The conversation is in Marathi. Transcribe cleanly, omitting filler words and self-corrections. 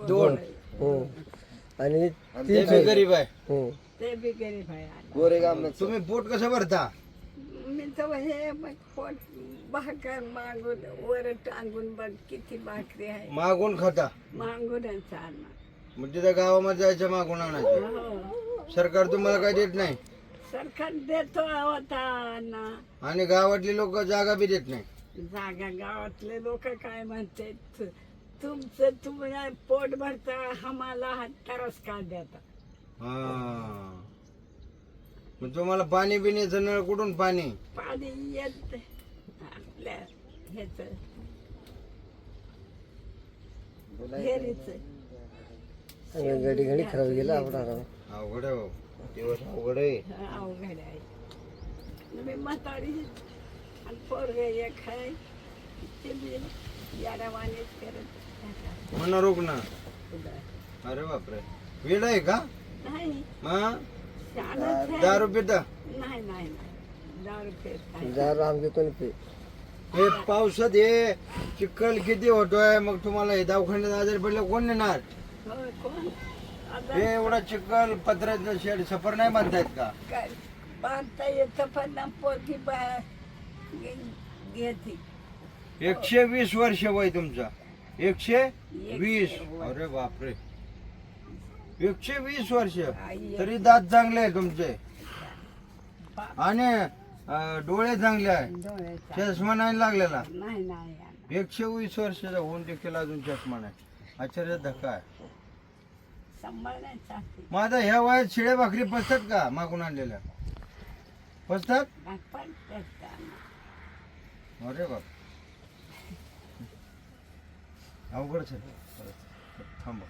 दोन आणि ते बी गरीब आहे. ते बी गरीब आहे. गोरेगाव तुम्ही पोट कसं भरता? मी तर हे मग पोट भाकर मागून वर टांगून बघ किती भाकरी आहे मागून खाता मागून चालणार. मग तिथं गावामध्ये जायचं मागून आणायचं. हो सरकार तुम्हाला काय देत नाही सरकार देतो होता ना. आणि गावातली लोक जागा बी देत नाही. जागा गावातले लोक काय म्हणते तुमचं तुम्ही पोट भरता आम्हाला तरस का देता. हा मग तुम्हाला पाणी बिण्याचं नळ कुठून पाणी? पाणी येत आपल्या ह्याच हेरीच गडी गडी खराब गेला आपण अवघड आहे भाऊ. दिवस अवघड आहे. अवघड आहे. मी म्हातारी आणि पोरग एक आहे ते बी याडावानेच करत म्हणा रोग ना. अरे बापरे वेळ आहे का? नाही मग शाळेत आहे. दारू पिता? नाही नाही नाही दारू पेत नाही. दारू आमचे कोणी पे हे पावसात हे चिखल किती होतोय. मग तुम्हाला हे दवाखान्यात आजारी पडले कोण नेणार? हो कोण आता हे एवढा चिखल पत्र्याचं शेड सफर नाही बांधतायत का? काय बांधता येतं पण ना पोरगी घेते. 120 वर्ष वय तुमचं? 120? अरे बापरे 120 वर्ष तरी दात चांगले आहे तुमचे आणि डोळे चांगले आहे. डोळ्याचा चष्मा नाही लागलेला. नाही नाही 120 वर्षाचा होऊन देखील अजून चष्मा नाही. आश्चर्य धक्का आहे. सांभाळण्याचा माझा ह्या वयात शिळे भाकरी पचतात का? मागून आणलेल्या पचतात? पण अरे बाप अवघडच आहे. थांबा